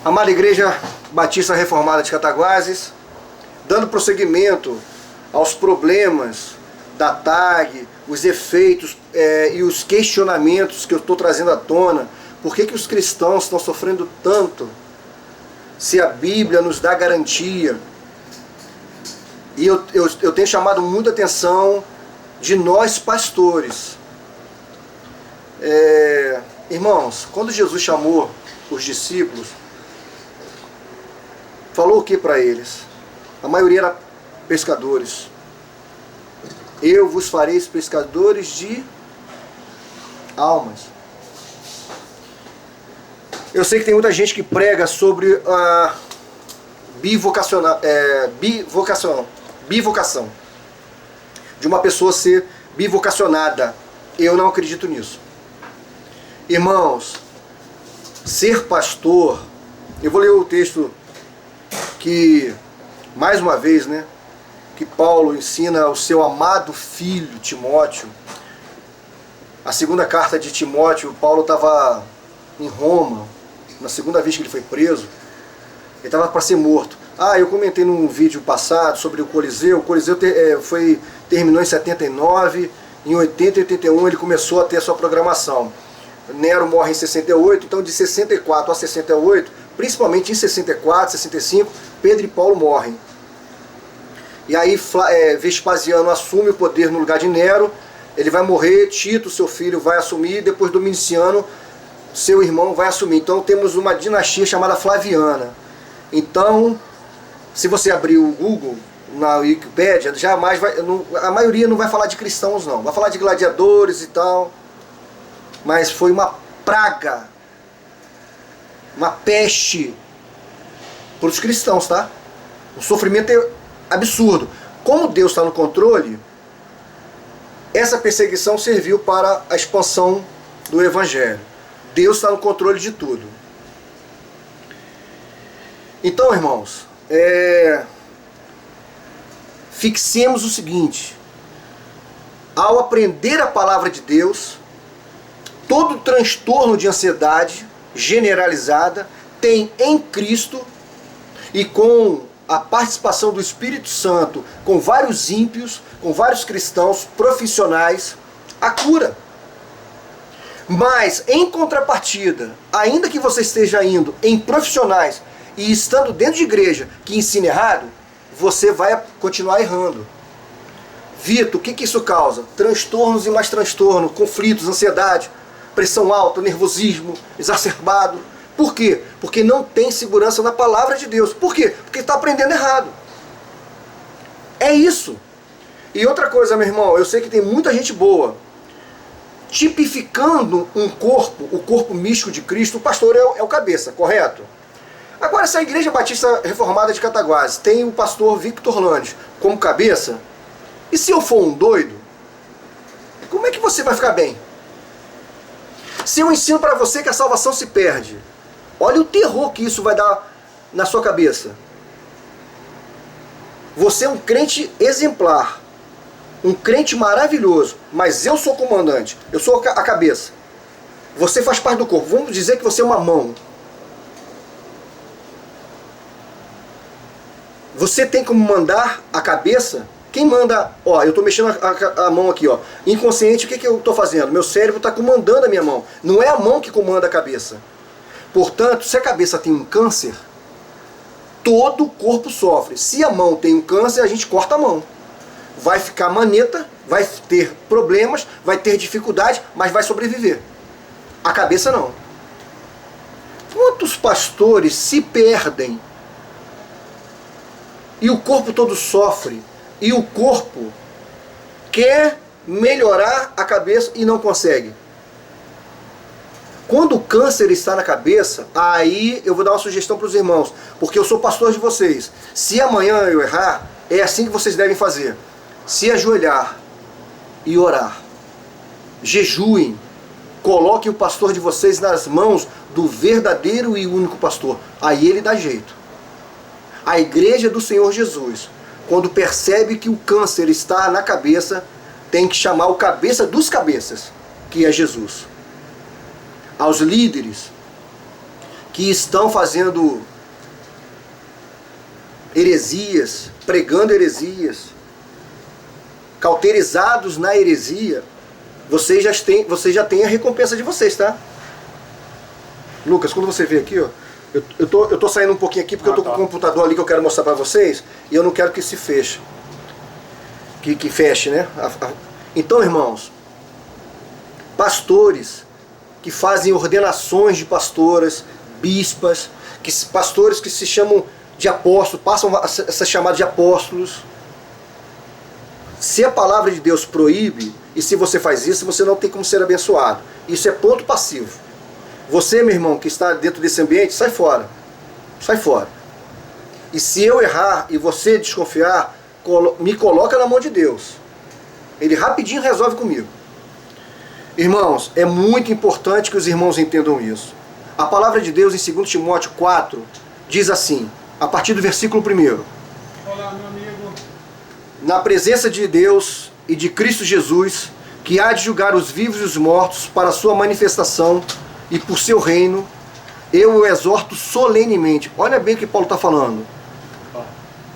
Amada Igreja Batista Reformada de Cataguases, dando prosseguimento aos problemas da TAG, os efeitos e os questionamentos que eu estou trazendo à tona. Por que os cristãos estão sofrendo tanto se a Bíblia nos dá garantia? E eu tenho chamado muita atenção de nós pastores. Irmãos, quando Jesus chamou os discípulos, falou o que para eles? A maioria era pescadores. Eu vos farei pescadores de almas. Eu sei que tem muita gente que prega sobre a bivocação, de uma pessoa ser bivocacionada. Eu não acredito nisso. Irmãos, ser pastor, eu vou ler o texto que, mais uma vez, que Paulo ensina ao seu amado filho Timóteo. A segunda carta de Timóteo, Paulo estava em Roma, na segunda vez que ele foi preso, ele estava para ser morto. Eu comentei num vídeo passado sobre o Coliseu. O Coliseu terminou em 79, em 80 e 81 ele começou a ter a sua programação. Nero morre em 68, então de 64 a 68, principalmente em 64, 65, Pedro e Paulo morrem. E aí Vespasiano assume o poder no lugar de Nero, ele vai morrer, Tito, seu filho, vai assumir, depois Domiciano, seu irmão, vai assumir. Então temos uma dinastia chamada Flaviana. Então, se você abrir o Google, na Wikipédia, jamais a maioria não vai falar de cristãos não, vai falar de gladiadores e tal, mas foi uma praga, uma peste para os cristãos, tá? O sofrimento é absurdo. Como Deus está no controle, essa perseguição serviu para a expansão do Evangelho. Deus está no controle de tudo. Então, irmãos, fixemos o seguinte: ao aprender a palavra de Deus, todo transtorno de ansiedade generalizada tem em Cristo e com a participação do Espírito Santo, com vários ímpios, com vários cristãos profissionais, a cura. Mas, em contrapartida, ainda que você esteja indo em profissionais e estando dentro de igreja que ensina errado, você vai continuar errando. Vitor, o que isso causa? Transtornos e mais transtornos, conflitos, ansiedade, pressão alta, nervosismo exacerbado. Por quê? Porque não tem segurança na palavra de Deus. Por quê? Porque está aprendendo errado. É isso. E outra coisa, meu irmão, eu sei que tem muita gente boa tipificando um corpo, o corpo místico de Cristo. O pastor é o cabeça, correto? Agora, se a Igreja Batista Reformada de Cataguases tem o pastor Victor Landes como cabeça, e se eu for um doido, como é que você vai ficar bem? Se eu ensino para você que a salvação se perde, olha o terror que isso vai dar na sua cabeça. Você é um crente exemplar, um crente maravilhoso, mas eu sou o comandante, eu sou a cabeça. Você faz parte do corpo, vamos dizer que você é uma mão. Você tem como mandar a cabeça? Quem manda? Eu estou mexendo a mão aqui, inconsciente, o que eu estou fazendo? Meu cérebro está comandando a minha mão. Não é a mão que comanda a cabeça. Portanto, se a cabeça tem um câncer, todo o corpo sofre. Se a mão tem um câncer, a gente corta a mão. Vai ficar maneta, vai ter problemas, vai ter dificuldade, mas vai sobreviver. A cabeça não. Quantos pastores se perdem e o corpo todo sofre? E o corpo quer melhorar a cabeça e não consegue. Quando o câncer está na cabeça, aí eu vou dar uma sugestão para os irmãos, porque eu sou pastor de vocês. Se amanhã eu errar, é assim que vocês devem fazer. Se ajoelhar e orar. Jejuem. Coloquem o pastor de vocês nas mãos do verdadeiro e único pastor. Aí ele dá jeito. A igreja do Senhor Jesus, quando percebe que o câncer está na cabeça, tem que chamar o cabeça dos cabeças, que é Jesus. Aos líderes que estão fazendo heresias, pregando heresias, cauterizados na heresia, vocês já têm a recompensa de vocês, tá? Lucas, quando você vê aqui, ó, eu tô saindo um pouquinho aqui porque eu tô com o computador ali que eu quero mostrar para vocês e eu não quero que se feche. Que feche, né? Então, irmãos, pastores que fazem ordenações de pastoras, bispas, pastores que se chamam de apóstolos, passam essa chamada de apóstolos. Se a palavra de Deus proíbe, e se você faz isso, você não tem como ser abençoado. Isso é ponto passivo. Você, meu irmão, que está dentro desse ambiente, sai fora. Sai fora. E se eu errar e você desconfiar, me coloca na mão de Deus. Ele rapidinho resolve comigo. Irmãos, é muito importante que os irmãos entendam isso. A palavra de Deus em 2 Timóteo 4 diz assim, a partir do versículo 1. Olá, meu amigo. Na presença de Deus e de Cristo Jesus, que há de julgar os vivos e os mortos para a sua manifestação e por seu reino, eu o exorto solenemente. Olha bem o que Paulo está falando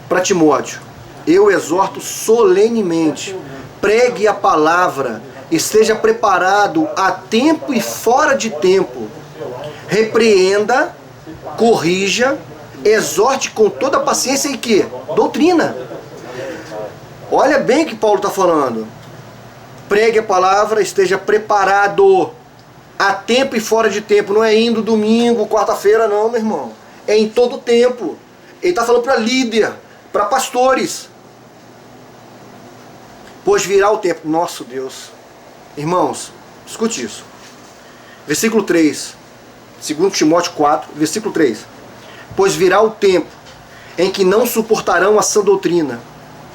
para Timóteo. Eu o exorto solenemente. Pregue a palavra, esteja preparado a tempo e fora de tempo. Repreenda, corrija, exorte com toda paciência e que? Doutrina. Olha bem o que Paulo está falando. Pregue a palavra, esteja preparado a tempo e fora de tempo. Não é indo domingo, quarta-feira, não, meu irmão. É em todo tempo. Ele está falando para líder, para pastores. Pois virá o tempo. Nosso Deus. Irmãos, escute isso. Versículo 3. 2 Timóteo 4, versículo 3. Pois virá o tempo em que não suportarão a sã doutrina.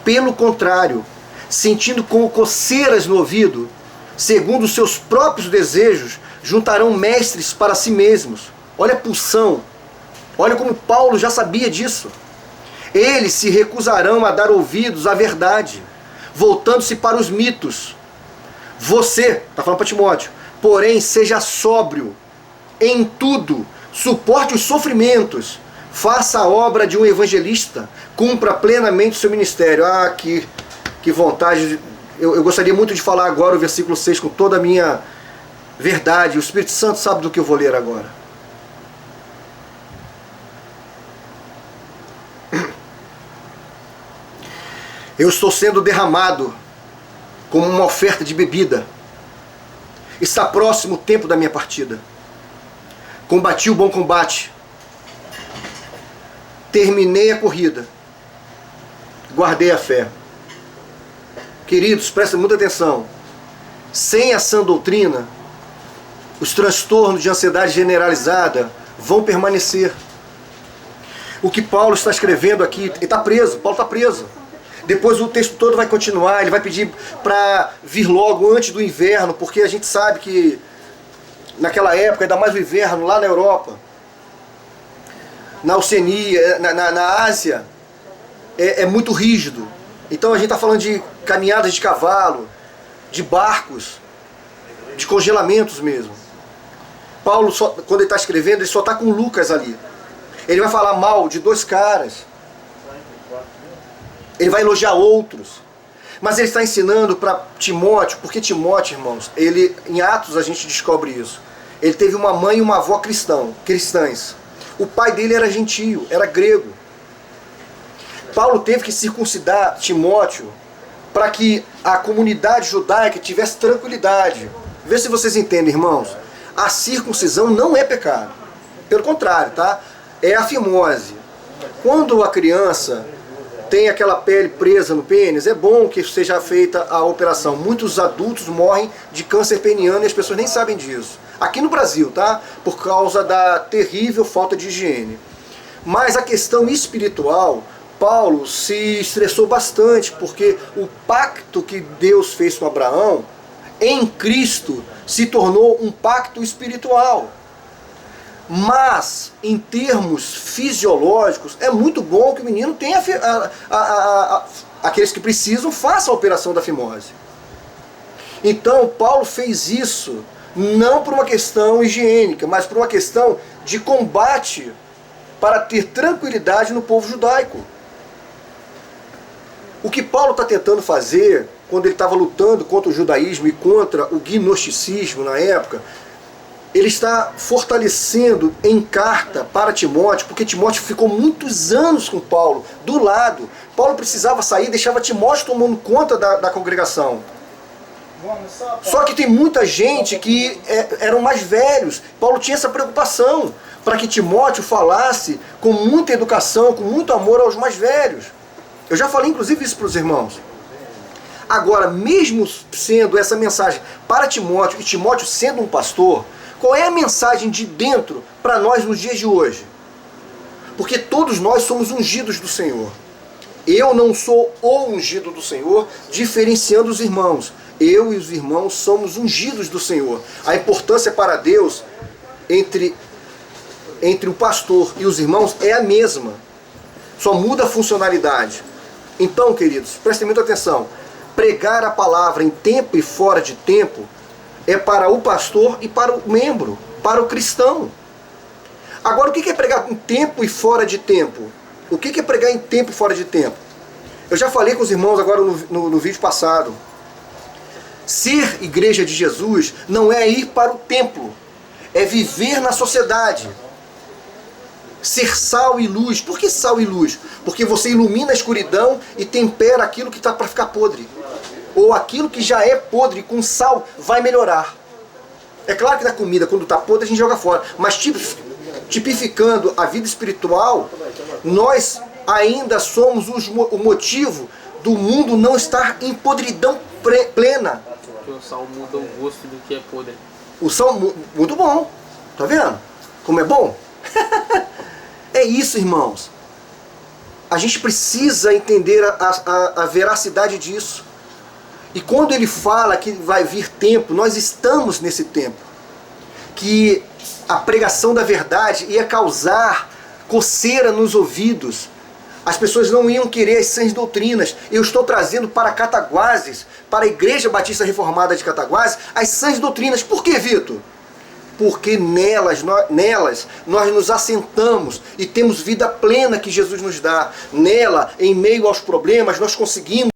Pelo contrário, sentindo como coceiras no ouvido, segundo os seus próprios desejos, juntarão mestres para si mesmos. Olha a pulsão. Olha como Paulo já sabia disso. Eles se recusarão a dar ouvidos à verdade, voltando-se para os mitos. Você, está falando para Timóteo, porém seja sóbrio em tudo, suporte os sofrimentos, faça a obra de um evangelista, cumpra plenamente o seu ministério. Ah, que vontade. Eu gostaria muito de falar agora o versículo 6 com toda a minha verdade. O Espírito Santo sabe do que eu vou ler agora. Eu estou sendo derramado como uma oferta de bebida. Está próximo o tempo da minha partida. Combati o bom combate. Terminei a corrida. Guardei a fé. Queridos, prestem muita atenção. Sem a sã doutrina, os transtornos de ansiedade generalizada vão permanecer. O que Paulo está escrevendo aqui, ele está preso, Paulo está preso. Depois o texto todo vai continuar, ele vai pedir para vir logo antes do inverno, porque a gente sabe que naquela época, ainda mais o inverno, lá na Europa, na Oceania, na Ásia, é muito rígido. Então a gente está falando de caminhadas de cavalo, de barcos, de congelamentos mesmo. Paulo, quando ele está escrevendo, ele só está com Lucas ali. Ele vai falar mal de dois caras. Ele vai elogiar outros. Mas ele está ensinando para Timóteo, porque Timóteo, irmãos, em Atos a gente descobre isso. Ele teve uma mãe e uma avó cristãs. O pai dele era gentio, era grego. Paulo teve que circuncidar Timóteo para que a comunidade judaica tivesse tranquilidade. Vê se vocês entendem, irmãos. A circuncisão não é pecado. Pelo contrário, tá? É a fimose. Quando a criança tem aquela pele presa no pênis, é bom que seja feita a operação. Muitos adultos morrem de câncer peniano e as pessoas nem sabem disso. Aqui no Brasil, tá? Por causa da terrível falta de higiene. Mas a questão espiritual, Paulo se estressou bastante, porque o pacto que Deus fez com Abraão, em Cristo, se tornou um pacto espiritual. Mas, em termos fisiológicos, é muito bom que o menino tenha, aqueles que precisam, façam a operação da fimose. Então, Paulo fez isso não por uma questão higiênica, mas por uma questão de combate para ter tranquilidade no povo judaico. O que Paulo está tentando fazer, quando ele estava lutando contra o judaísmo e contra o gnosticismo na época, ele está fortalecendo em carta para Timóteo, porque Timóteo ficou muitos anos com Paulo, do lado. Paulo precisava sair, deixava Timóteo tomando conta da congregação. Só que tem muita gente que eram mais velhos. Paulo tinha essa preocupação, para que Timóteo falasse com muita educação, com muito amor aos mais velhos. Eu já falei inclusive isso para os irmãos. Agora, mesmo sendo essa mensagem para Timóteo, e Timóteo sendo um pastor, qual é a mensagem de dentro para nós nos dias de hoje? Porque todos nós somos ungidos do Senhor. Eu não sou o ungido do Senhor, diferenciando os irmãos. Eu e os irmãos somos ungidos do Senhor. A importância para Deus entre o pastor e os irmãos é a mesma. Só muda a funcionalidade. Então, queridos, prestem muita atenção. Pregar a palavra em tempo e fora de tempo é para o pastor e para o membro, para o cristão. Agora, o que é pregar em tempo e fora de tempo? O que é pregar em tempo e fora de tempo? Eu já falei com os irmãos agora no vídeo passado. Ser igreja de Jesus não é ir para o templo, é viver na sociedade. Ser sal e luz. Por que sal e luz? Porque você ilumina a escuridão e tempera aquilo que está para ficar podre. Ou aquilo que já é podre, com sal, vai melhorar. É claro que na comida, quando está podre, a gente joga fora. Mas tipificando a vida espiritual, nós ainda somos o motivo do mundo não estar em podridão plena. Porque o sal muda o gosto do que é podre. O sal, muito bom. Tá vendo? Como é bom? É isso, irmãos. A gente precisa entender a veracidade disso. E quando ele fala que vai vir tempo, nós estamos nesse tempo. Que a pregação da verdade ia causar coceira nos ouvidos. As pessoas não iam querer as sãs doutrinas. Eu estou trazendo para Cataguases, para a Igreja Batista Reformada de Cataguases, as sãs doutrinas. Por que, Vitor? Porque nelas nós nos assentamos e temos vida plena que Jesus nos dá. Nela, em meio aos problemas, nós conseguimos